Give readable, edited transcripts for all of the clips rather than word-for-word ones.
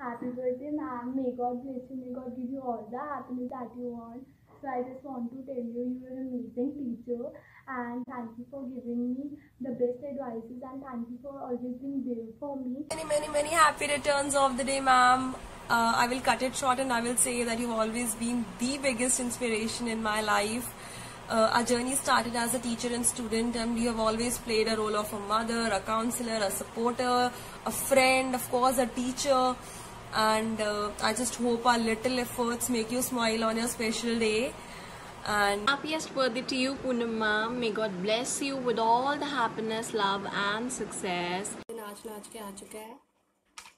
Happy birthday, ma'am. May God bless you. May God give you all the happiness that you want. So I just want to tell you, you are an amazing teacher, and thank you for giving me the best advices, and thank you for always being there for me. Many happy returns of the day, ma'am. I will cut it short and I will say that you've always been the biggest inspiration in my life. Our journey started as a teacher and student, and you have always played a role of a mother, a counselor, a supporter, a friend, of course a teacher. And I just hope our little efforts make you smile on your special day. And happiest birthday to you, Poonam ma'am. May God bless you with all the happiness, love and success. नाच के आ चुका है.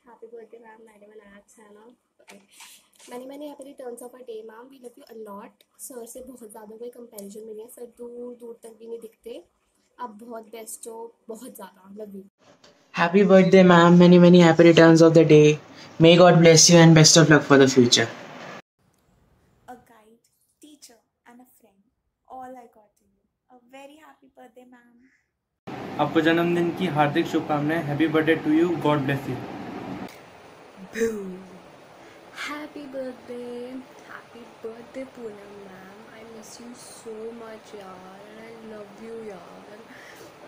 Happy birthday ma'am. मैंने नाच है ना. Many happy returns of a day ma'am. We love you a lot. Sir से बहुत ज़्यादा कोई कंपैरिजन नहीं है. सर दूर तक भी नहीं दिखते. आप बहुत बेस्ट हो, बहुत ज़्यादा. Love you. Happy birthday, ma'am. Many happy returns of the day. May God bless you and best of luck for the future. A guide, teacher and a friend. All I got to you. A very happy birthday, ma'am. आपको जन्मदिन की हार्दिक शुभकामनाएं. Happy birthday to you. God bless you. Boom. Happy birthday. Happy birthday, Poonam ma'am. I miss you so much, yaar. And I love you, yaar.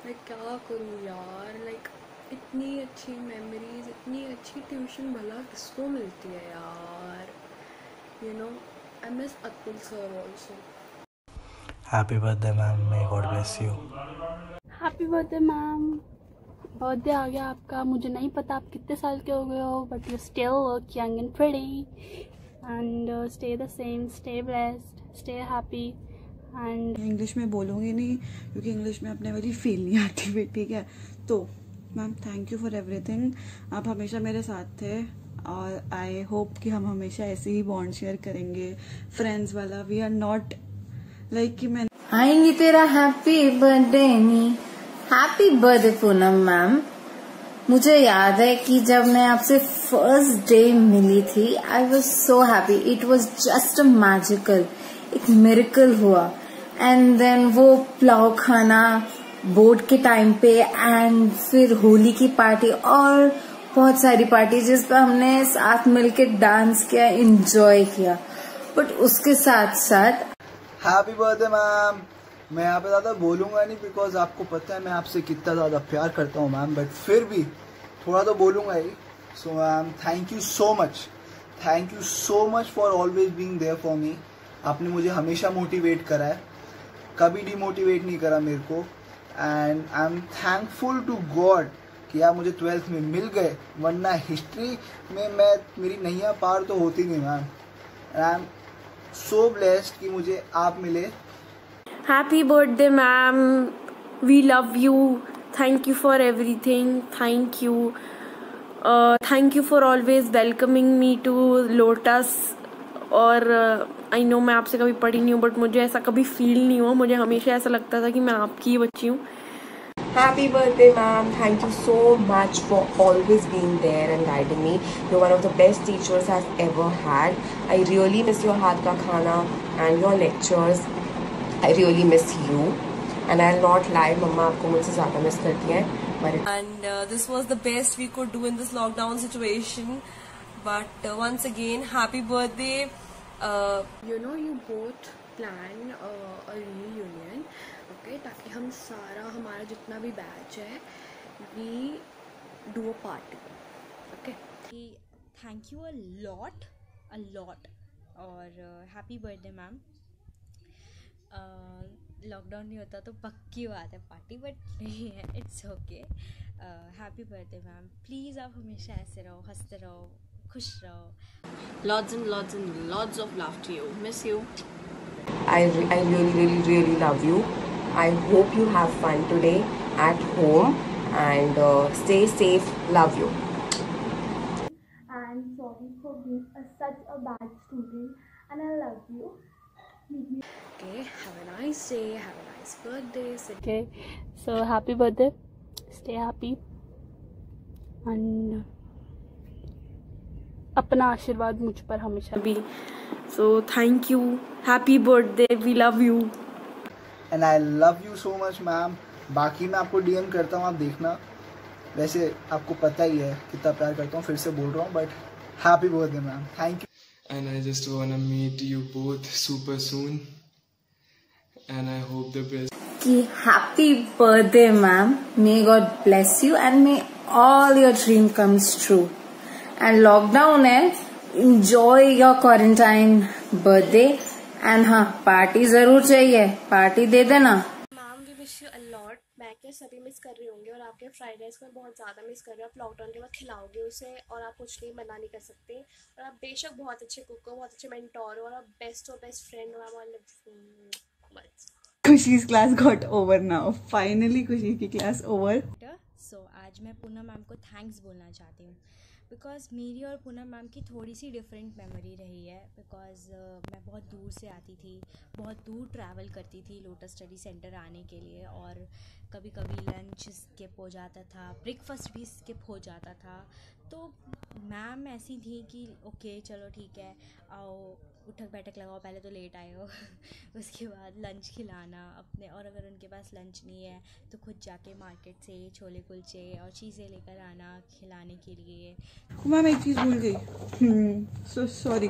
मैं क्या करूँ यार. Like इतनी अच्छी मेमोरीज, इतनी अच्छी ट्यूशन भला किसको मिलती है यार. You know, I miss Atul sir also. Happy birthday, ma'am. May God bless you. Happy birthday, ma'am. Birthday आ गया आपका. मुझे नहीं पता आप कितने साल के हो गए हो, but you still look young and pretty. And stay the same, stay blessed, stay happy. And English में बोलूँगी नहीं क्योंकि इंग्लिश में अपने वाली फील नहीं आती भी. ठीक है, तो ma'am thank you for everything. आप हमेशा मेरे साथ थे और आई होप कि हम हमेशा ऐसे ही बॉन्ड शेयर करेंगे, फ्रेंड्स वाला. वी आर नॉट लाइक कि मैं आएंगी तेरा हैप्पी बर्थडे नहीं. Happy birthday Poonam ma'am. मुझे याद है कि जब मैं आपसे फर्स्ट डे मिली थी, I was so happy. It was just a magical. एक मिरेकल हुआ. एंड देन वो पुलाव खाना बोर्ड के टाइम पे, एंड फिर होली की पार्टी और बहुत सारी पार्टी जिस पर हमने साथ मिलके डांस किया, एंजॉय किया. बट उसके साथ साथ हैप्पी बर्थडे मैम. मैं यहाँ पे ज़्यादा बोलूँगा नहीं बिकॉज आपको पता है मैं आपसे कितना ज़्यादा प्यार करता हूँ मैम, बट फिर भी थोड़ा तो बोलूँगा ही. So ma'am thank you so much. Thank you so much for always being there for me. आपने मुझे हमेशा मोटिवेट करा है, कभी डिमोटिवेट नहीं करा मेरे को. And I am thankful to God कि आप मुझे 12th में मिल गए, वरना हिस्ट्री में मेरी नैया पार तो होती नहीं ma'am. And I am so blessed कि मुझे आप मिले. Happy birthday, ma'am. We love you. Thank you for everything. Thank you. Thank you for always welcoming me to Lotus. और आई नो मैं आपसे कभी पढ़ी नहीं हूँ, बट मुझे ऐसा कभी फील नहीं हुआ. मुझे हमेशा ऐसा लगता था कि मैं आपकी ही बच्ची हूँ. happy birthday, ma'am. Thank you so much for always being there and guiding me. You're one of the best teachers I've ever had. I really miss your haath ka khana and your lectures. I really miss you. And I'll not lie, mama aapko mujhse zyada miss karti hai. And this was the best we could do in this lockdown situation. But once again, happy birthday. You know, you both plan a reunion, okay? ताकि हम सारा हमारा जितना भी batch है, we do a party, okay? Thank you a lot, और happy birthday ma'am. Lockdown नहीं होता तो पक्की बात है पार्टी, बट नहीं है, it's okay. Happy birthday ma'am. Please आप हमेशा ऐसे रहो, हंसते रहो, खुश रहो. Lots and lots of love to you. Miss you. I really love you. I hope you have fun today at home and stay safe. Love you. And sorry for being such a bad student, and I love you. Okay, have a nice day, have a nice birthday. Okay, so happy birthday. Stay happy. And अपना आशीर्वाद मुझ पर हमेशा भी. So thank you. Happy birthday. We love you. And I love you so much ma'am. बाकी मैं आपको DM करता हूँ, आप देखना. वैसे आपको पता ही है कितना प्यार करता हूँ, फिर से बोल रहा हूँ, but Happy birthday, ma'am. Thank you. And I just wanna meet you both super soon. And I hope the best. Happy birthday, ma'am. May God bless you and may all your dream comes true. And lockdown है, enjoy your quarantine birthday. And हाँ, party जरूर चाहिए, party दे देना. Ma'am we wish you a lot. मैं क्या सभी miss कर रही होंगी और आपके फ्राइड राइस को बहुत ज़्यादा मिस कर रही हूँ. आप लॉकडाउन के बाद खिलाओगे उसे और आप कुछ नहीं मना नहीं कर सकते. और आप बेशक बहुत अच्छे कुक हो, बहुत अच्छे मेंटोर हो और आप बेस्ट फ्रेंड हो. I love Kushi's class got over now. Finally Kushi की class over. So आज मैं पूनम मैम को थैंक्स बोलना चाहती हूँ बिकॉज़ मेरी और पूनम मैम की थोड़ी सी डिफरेंट मेमोरी रही है. बिकॉज़ मैं बहुत दूर से आती थी, बहुत दूर ट्रैवल करती थी लोटस स्टडी सेंटर आने के लिए और कभी कभी लंच स्किप हो जाता था, ब्रेकफास्ट भी स्किप हो जाता था. तो मैम ऐसी थी कि ओके चलो ठीक है, आओ उठक बैठक लगाओ, पहले तो लेट आए हो उसके बाद लंच खिलाना अपने, और अगर उनके पास लंच नहीं है तो खुद जाके मार्केट से छोले कुलचे और चीज़ें लेकर आना खिलाने के लिए. मैम एक चीज़ भूल गई. So sorry.